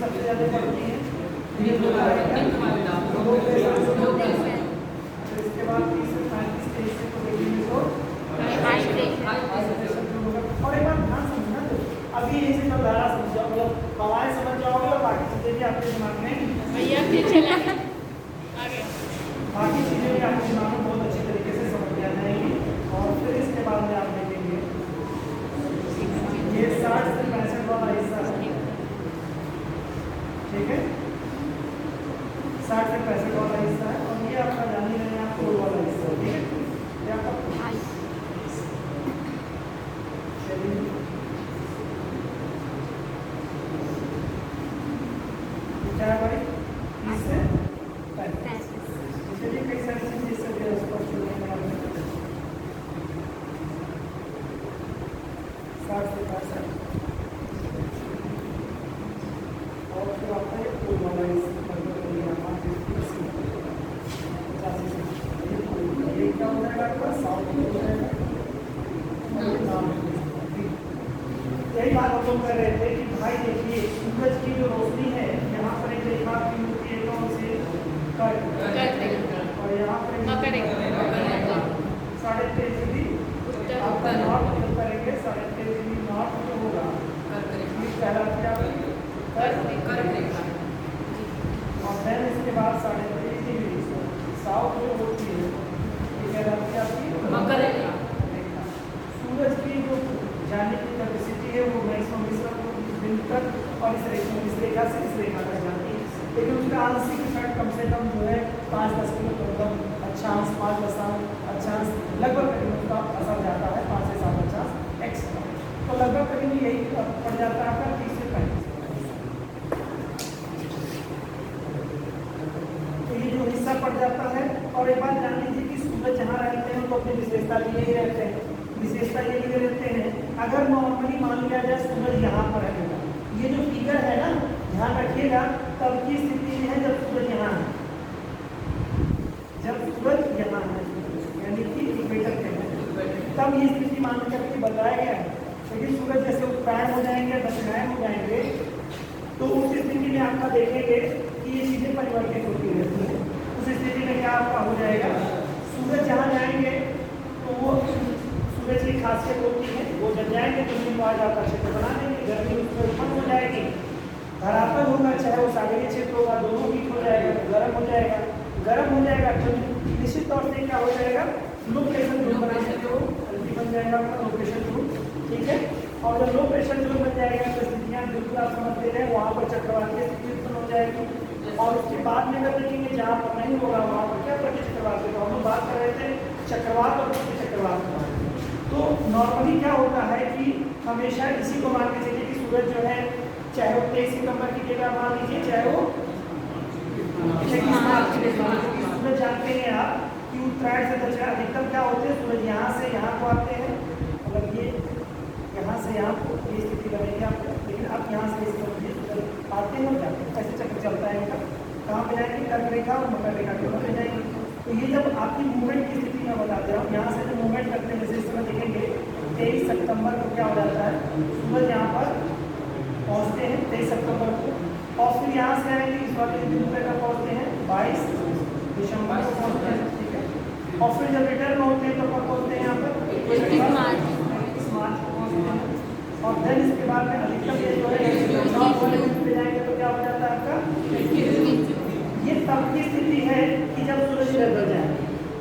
सबसे ज़्यादा पड़ती है? तो इसके बाद 30 से 35 स्टेज से तो देखेंगे तो और एक बात ध्यान समझना, तो अभी यही से धारा समझ जाओ, मतलब हवाएं समझ जाओगे और बाकी चीज़ें भी आपके दिमाग में बाकी चीज़ें भी आपके दिमाग में बहुत अच्छी तरीके से समझ में आ जाएंगी। और फिर इसके बाद में आप देखेंगे ये 60 से 65 वाला हिस्सा है, ठीक है, 60 से 65 वाला हिस्सा है। और ये आपका जान ही रहे हैं आप कोल वाला हिस्सा, ठीक है, ये आपका क्या है भाई, 30 से 35। चलिए कई सारी चीजें इससे स्पष्ट हो जाएंगे आपने। 60 से 65 और फिर आपका ये कोल वाला हिस्सा ये क्या हो जाएगा आपका साउथ हो जाएगा। यही बात हम लोग कर रहे थे कि भाई देखिए सूरज की जो रोशनी है यहाँ पर एक रेखा की होती है कौन से कट, और यहाँ पर 3.5 डिग्री आपका नॉर्थ करेंगे, 3.5 डिग्री नॉर्थ जो होगा पहला क्या और देन इसके बाद 3.5 डिग्री साउथ जो होती है ये कहलाती है आपकी मकर रेखा। सूरज की जो जाने की कैपेसिटी है वो मैक्सिमम इस बिंदु तक और इस रेखा से इस रेखा तक जाती है, लेकिन उसका आंशिक इफेक्ट कम से कम जो है 5-10 किलो मतलब अक्षांश 5-10 अक्षांश लगभग करीब उसका असर जाता है 5 से 7 अक्षांश एक्स्ट्रा, तो लगभग करीब यही पड़ जाता है आपका 30 से 35। तो ये जो हिस्सा पड़ जाता है। और एक बात जान लीजिए कि सूरज जहाँ रहते हैं तो अपनी विशेषता लिए ही रहते हैं, विशेषता ये लिए रहते हैं। अगर नॉर्मली मान लिया जाए सूरज यहाँ पर है, ये जो फिगर है ना ध्यान रखिएगा, तब की स्थिति में है जब सूरज यहाँ है, जब सूरज यहाँ है यानी कि इक्वेटर पे है, तब ये स्थिति मान करके बताया गया है। लेकिन सूरज जैसे उत्तरायण हो जाएंगे, दक्षिणायन हो जाएंगे, तो उस स्थिति में आपका देखेंगे कि ये चीजें परिवर्तित होती रहती है। उस स्थिति में क्या आपका हो जाएगा, सूरज जहाँ जाएंगे तो वो सूरज की खासियत होती है, वो जब जाएंगे तो आज आपका क्षेत्र बना देंगे, गर्मी उसमें उत्पन्न हो जाएगी, धरातल होगा चाहे वो सागरीय क्षेत्र होगा, दोनों हीट हो जाएगा, गर्म हो जाएगा, गर्म हो जाएगा तो निश्चित तौर से क्या हो जाएगा, लो प्रेशर जोन बना सकते हो, हल्की बन जाएगा आपका लो प्रेशर जोन, ठीक है। और जब लो प्रेशर जोन बन जाएगा तो स्थितियाँ बिल्कुल आप समझते रहे, वहाँ पर चक्रवाती स्थिति उत्पन्न हो जाएगी। और उसके बाद में अगर देखेंगे जहाँ पर नहीं होगा वहाँ पर क्या प्रति चक्रवात है, तो हम लोग बात कर रहे थे चक्रवात और प्रति चक्रवात। तो नॉर्मली क्या होता है कि हमेशा इसी को मान के चलिए कि सूरज जो है चाहे वो 23 सितंबर की जगह मान लीजिए, चाहे वो सूरज जानते हैं आप कि उत्तरायण से दक्षिण अधिकतम क्या होते हैं, सूरज यहाँ से यहाँ को आते हैं, मतलब ये यहाँ से यहाँ को ये स्थिति बनेगी आपको, लेकिन आप यहाँ से इस तरफ आते हो जाते हैं, ऐसे चक्कर चलता है इनका, कहाँ पे जाएंगे, कर्क रेखा और मकर रेखा के ऊपर जाएंगे। तो ये जब आपकी मूवमेंट की स्थिति में बताते हैं, यहाँ से जो मूवमेंट करते हैं जैसे इस समय देखेंगे 23 सितंबर को क्या हो जाता है, सूरज यहाँ पर पहुँचते हैं 23 सितंबर को, और फिर यहाँ से आएंगे इस वाले बिंदु पर पहुँचते हैं 22 दिसंबर को पहुँचते हैं, ठीक है। और फिर जब रिटर्न होते हैं तो कब पहुँचते हैं यहाँ पर 21 मार्च को पहुँचते हैं। और देन इसके बाद में अधिकतम ये जो है नॉर्थ वाले बिंदु पे जाएंगे तो क्या हो जाता है आपका, ये तब की स्थिति है कि जब सूरज इधर बढ़ जाए।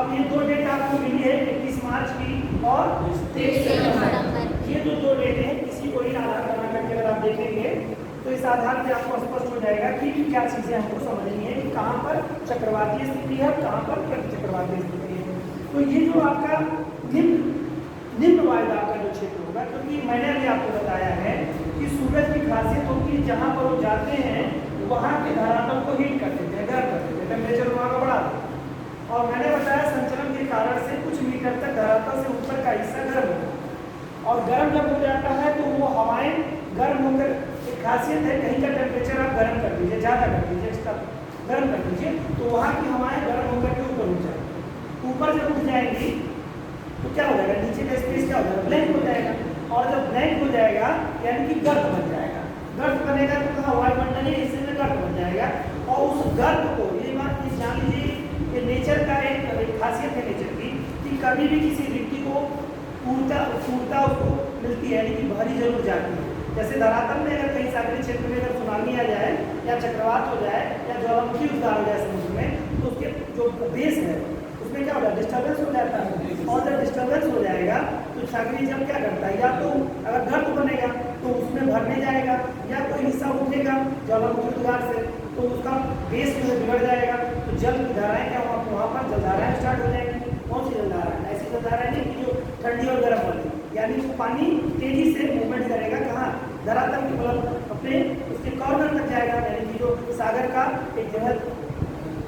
अब ये दो डेट आपको मिली है 21 मार्च की और 23 सितंबर, ये जो दो डेट है किसी को ही आधार बना करके अगर आप देखेंगे तो इस आधार पे आपको स्पष्ट हो जाएगा कि क्या चीजें हमको समझनी है कि कहाँ पर चक्रवातीय स्थिति है और कहाँ पर प्रति चक्रवातीय स्थिति है। तो ये जो आपका निम्न वायुदाब का जो क्षेत्र होगा, क्योंकि मैंने अभी आपको बताया है कि सूरज की खासियत होती है जहाँ पर वो जाते हैं वहाँ के धरातल को हीट कर देते हैं, गर्म कर देते हैं, टेम्परेचर वहाँ का बढ़ा देते हैं। और मैंने बताया संचलन के कारण से कुछ मीटर तक धरातल से ऊपर का हिस्सा गर्म होता है, और गर्म जब हो जाता है तो वो हवाएं गर्म होकर, एक खासियत है कहीं का टेम्परेचर आप गर्म कर दीजिए, ज़्यादा कर दीजिए, एक्स्ट्रा गर्म कर दीजिए तो वहाँ की हवाएं गर्म होकर के ऊपर उठ जाएंगी। ऊपर जब उठ जाएंगी तो क्या हो जाएगा, नीचे का स्पेस क्या हो जाएगा, ब्लैंक हो जाएगा, और जब ब्लैंक हो जाएगा यानी कि गर्त बन जाएगा। गर्त बनेगा तो कहाँ, वायुमंडलीय गर्भ को, ये बात ये जान लीजिए, ये नेचर का एक खासियत है नेचर की कि कभी भी किसी व्यक्ति को पूर्णता उसको मिलती है, लेकिन भारी जरूर जाती है। जैसे धरातल में अगर कहीं सागरीय क्षेत्र में अगर सुनामी आ जाए या चक्रवात हो जाए या ज्वालामुखी उद्गार हो जाए समुद्र में, तो उसके जो बेस है उसमें क्या होता है, डिस्टर्बेंस हो जाता है। और जब डिस्टर्बेंस हो जाएगा तो सागरीय जल क्या करता है, या तो अगर गर्त बनेगा तो उसमें भरने जाएगा, या कोई हिस्सा उठेगा ज्वालामुखी उद्गार से तो उसका बेस जो है बिगड़ जाएगा, तो जल की धाराएं क्या वहाँ पर जलधाराएं स्टार्ट हो जाएंगी। कौन सी जलधाराएं? ऐसी जलधाराएं नहीं कि जो ठंडी और गर्म वाली, यानी वो पानी तेजी से मूवमेंट करेगा, कहाँ, धरातल के मतलब अपने उसके कॉर्नर तक जाएगा, यानी कि जो सागर का एक जो है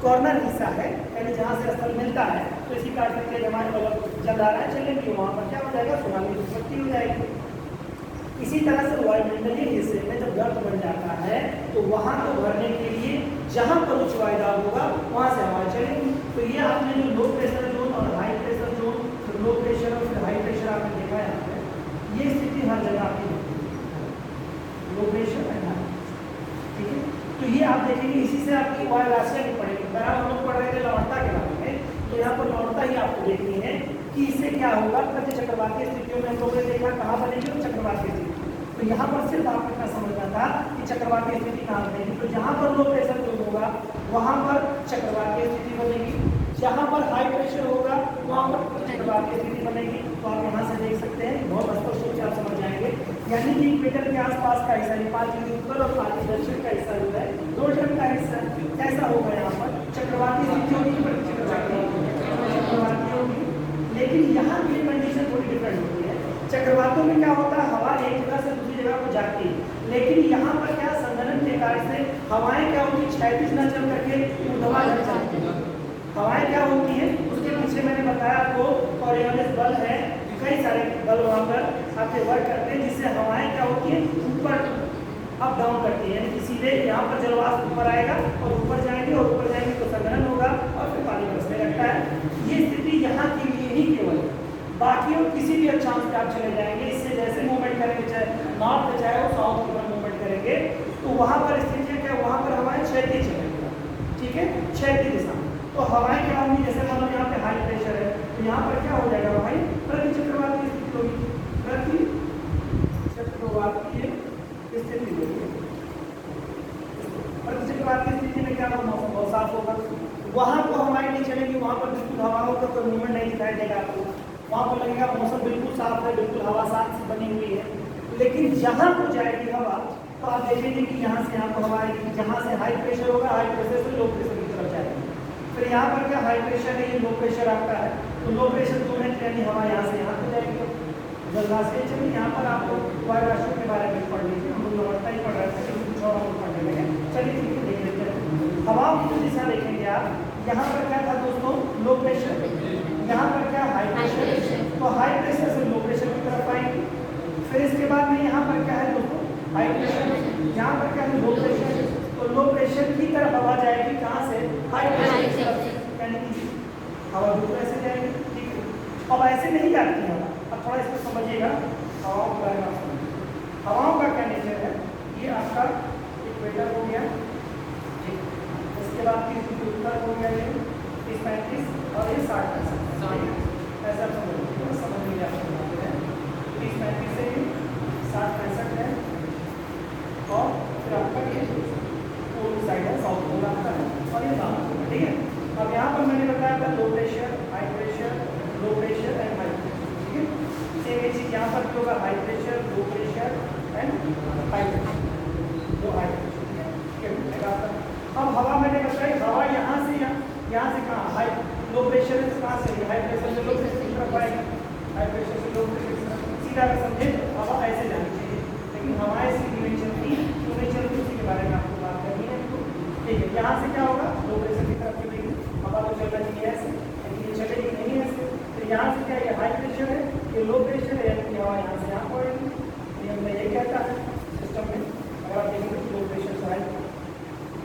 कॉर्नर हिस्सा है, यानी जहाँ से स्थल मिलता है, तो इसी काट करके हमारे मतलब जलधाराएं चलेंगी, वहाँ पर क्या हो जाएगा, सुनामी की उत्पत्ति हो जाएगी। इसी तरह से वायुमंडलीय हिस्से में जब गर्त बन जाता है तो वहाँ को भरने के लिए जहाँ पर उच्च वायुदाब होगा वहाँ से हवा चलेगी। तो ये आपने जो लो प्रेशर जोन और high pressure zone, low pressure और फिर हाई प्रेशर आपने देखा है यहाँ पे, ये स्थिति हर जगह आपकी होती है, लो प्रेशर एंड हाई, ठीक है। तो ये आप देखेंगे, इसी से आपकी वायु राशियाँ भी पड़ेगी। बराबर हम लोग पढ़ रहे थे लवणता के बारे में, तो यहाँ पर लवणता ही आपको देखनी है कि इससे क्या होगा। प्रति चक्रवातीय स्थितियों में हम लोगों ने देखा कहाँ बनेगी, तो चक्रवातीय स्थिति। तो यहाँ पर सिर्फ आपको इतना समझना था कि चक्रवातीय स्थिति कहाँ बनेगी। तो जहाँ पर लो प्रेशर जोन होगा वहाँ पर चक्रवातीय स्थिति बनेगी, जहाँ पर हाई प्रेशर होगा वहाँ पर चक्रवातीय स्थिति बनेगी। तो आप यहाँ से देख सकते हैं, बहुत स्पष्ट रूप से आप समझ जाएंगे। यानी कि इक्वेटर के आसपास का हिस्सा, 5 डिग्री उत्तर और 5 डिग्री दक्षिण का हिस्सा जो है, 2 टर्म का हिस्सा कैसा होगा, यहाँ पर चक्रवातीय स्थिति होगी, चक्रवाती होगी। लेकिन यहाँ की कंडीशन थोड़ी डिफरेंट होती है। चक्रवातों में क्या होता है, हवा एक जगह से दूसरी जगह को जाती है, लेकिन यहाँ पर क्या संघनन के कार्य से हवाएं क्या होती है, क्षैतिज न चल करके ऊर्ध्वाधर चलती है। हवाएं क्या होती हैं, उसके पीछे मैंने बताया आपको कॉरियोलिस बल है, कई सारे बल वहाँ पर आपके वर्क करते हैं, जिससे हवाएं क्या होती हैं, ऊपर अप डाउन करती है। यानी सीधे यहाँ पर जलवाष्प ऊपर आएगा और ऊपर जाएंगे, और ऊपर जाएंगे तो संघनन होगा और फिर पानी बरसने लगता है। ये स्थिति यहाँ के लिए ही केवल, बाकी और किसी भी अक्षांश पे आप चले जाएंगे, इससे जैसे मूवमेंट करेंगे, चाहे नॉर्थ पे चाहे वो साउथ की तरफ मूवमेंट करेंगे, तो वहाँ पर स्थितियाँ क्या, वहाँ पर हवाएं क्षैतिज चलेंगी, ठीक है, क्षैतिज दिशा। तो हवाएं क्या होंगी, जैसे मान लो यहाँ पे हाई प्रेशर है, तो यहाँ पर क्या हो जाएगा भाई, प्रति चक्रवाती स्थिति होगी, प्रति चक्रवातीय स्थिति होगी। प्रति चक्रवाती स्थिति में क्या होगा, मौसम बहुत साफ होगा, वहाँ को हवाएं नहीं चलेंगी, वहाँ पर बिल्कुल हवाओं का कोई मूवमेंट नहीं दिखाई देगा आपको, वहाँ पर लगेगा मौसम बिल्कुल साफ है, बिल्कुल हवा साफ से बनी हुई है। लेकिन जहाँ को जाएगी हवा, तो आप देखेंगे कि यहाँ से यहाँ को हवा आएगी, जहाँ से हाई प्रेशर होगा, हाई प्रेशर से लो प्रेशर की तरफ जाएगी। फिर यहाँ पर क्या हाई प्रेशर है, ये लो प्रेशर आपका है, तो लो प्रेशर जो है यानी हवा यहाँ से यहाँ को जाएगी। जलराशि चलिए यहाँ पर आपको वायु राशियों के बारे में पढ़ लीजिए, हम लोग लवणता ही पढ़ रहे थे, कुछ और हम पढ़ने लगे। चलिए ठीक है, देख लेते हैं हवाओं की जो दिशा देखेंगे आप, यहाँ पर क्या था दोस्तों, लो प्रेशर, यहाँ पर क्या हाई प्रेशर, तो हाई प्रेशर से लो प्रेशर की तरफ आएंगे। फिर इसके बाद में यहाँ पर क्या है दोस्तों, हाई प्रेशर, यहाँ पर क्या है लो प्रेशर, तो लो प्रेशर की तरफ हवा जाएगी, कहाँ से, हाई प्रेशर की तरफ, यानी कि हवा दूर ऐसे जाएगी, ठीक है। अब ऐसे नहीं जाती है हवा, अब थोड़ा इसको समझिएगा, हवाओं के बारे में समझिए। हवाओं का क्या नेचर है, ये आपका इक्वेटर हो गया, ठीक, इसके बाद 30 डिग्री उत्तर हो गया, ये 30-35 और ये 60-65, ऐसा समझ लीजिए आप, 30-35 से 60-65 है, और फिर आपका ये पूर्व साइड है, साउथ पोल आपका है, और ये नॉर्थ पोल है, ठीक है। अब यहाँ पर मैंने बताया था low pressure, high pressure, low pressure and high pressure, ठीक है। सेम ये चीज़ यहाँ पर भी होगा, high pressure, low pressure and high pressure, दो हाई प्रेशर, ठीक है। अब हवा मैंने बताई, हवा यहाँ से यहाँ से कहाँ, हाई लो प्रेशर है, कहाँ से, हाई प्रेशर से लो प्रेशर की तरफ आएगी, हाई प्रेशर से लो प्रेशर की तरफ, सीधा अगर समझे तो हवा ऐसे जानी चाहिए, लेकिन हवाएं सीधी नहीं चलती, क्यों नहीं चलती, उसी के बारे में आपको बात करनी है, ठीक है। यहाँ से क्या होगा, लो प्रेशर की तरफ चलेगी हवा, तो चल रही है ऐसे, लेकिन ये चलेगी नहीं ऐसे। फिर यहाँ से क्या, ये हाई प्रेशर है, ये लो प्रेशर है, यानी कि हवा यहाँ से यहाँ पड़ेगी, नियम में यही कहता है सिस्टम में। अगर आप देखेंगे लो प्रेशर से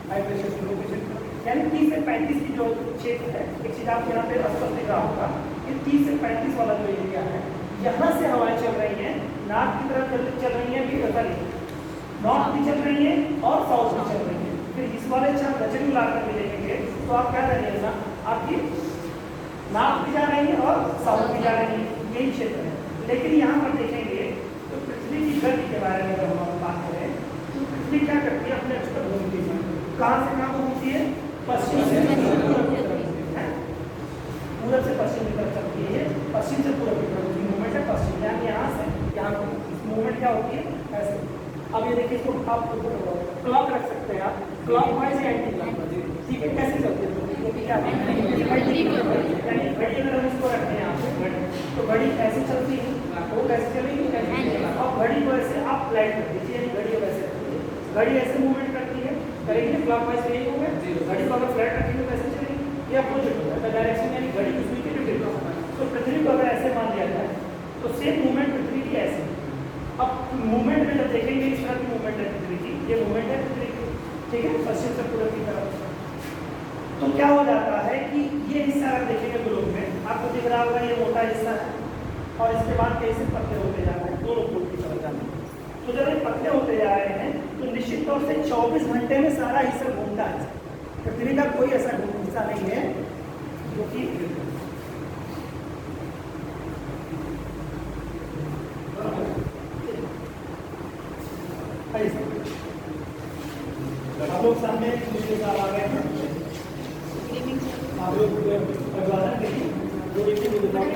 हाई प्रेशर से लो प्रेशर, यानी 30 से 35 की जो क्षेत्र है, एक चीज़ आप यहाँ पे स्पष्ट दिख रहा होगा, ये 30 से 35 वाला जो एरिया है, यहाँ से हवाएं चल रही हैं, नॉर्थ की तरफ चल रही हैं, भी सॉरी नॉर्थ भी चल रही है और साउथ भी चल रही है। फिर इस वाले चार दक्षिणी मिलाकर भी देखेंगे तो आप क्या करेंगे ना, आपकी नॉर्थ भी जा रही है और साउथ भी जा रही है, यही क्षेत्र है। लेकिन यहाँ पर देखेंगे तो पृथ्वी की गति के बारे में अगर हम बात करें तो पृथ्वी क्या करती है, अपने अक्ष पर घूमती है। कहाँ से कहाँ घूमती है? पश्चिम से पूरब की तरफ, पूरब से पश्चिम की तरफ चलती है, पश्चिम से पूरब की तरफ मूवमेंट है पश्चिम, यानी यहाँ से यहाँ मूवमेंट क्या होती है ऐसे। अब ये देखिए, इसको आप क्लॉक रख सकते हैं, आप क्लॉक वाइज या एंटी क्लॉक, ठीक है, कैसे चलते हैं क्या, यानी घड़ी अगर हम इसको रखते हैं यहाँ पे तो घड़ी ऐसे चलती है, वो कैसे चलेगी, और घड़ी को ऐसे आप फ्लैट कर दीजिए, यानी घड़ी वैसे रखती है, घड़ी ऐसे मूवमेंट करती है, करेंगे क्लॉक वाइज यही होगा। घड़ी को अगर फ्लैट रखेंगे कैसे चलेगी, ये अपोजिट होगा, तो डायरेक्शन यानी घड़ी की स्पीड के विपरीत होगा। तो पृथ्वी को अगर ऐसे मान लिया जाए तो सेम मूवमेंट पृथ्वी की ऐसे। अब मूवमेंट में जब देखेंगे इस तरह की मूवमेंट है पृथ्वी की, ये मूवमेंट है पृथ्वी की, ठीक है, पश्चिम से पूरब की तरफ। तो क्या हो जाता है कि ये हिस्सा अगर देखेंगे ग्लोब में, आपको दिख रहा होगा ये मोटा हिस्सा है और इसके बाद कैसे पतले होते जा रहे हैं, दोनों पोल की तरफ जाते हैं। तो जब ये पतले होते जा रहे हैं तो निश्चित तौर से 24 घंटे में सारा हिस्सा घूमता है। पृथ्वी का कोई ऐसा हिस्सा नहीं है जो कि आप लोग सामने मुझे आ गए हैं, आप लोग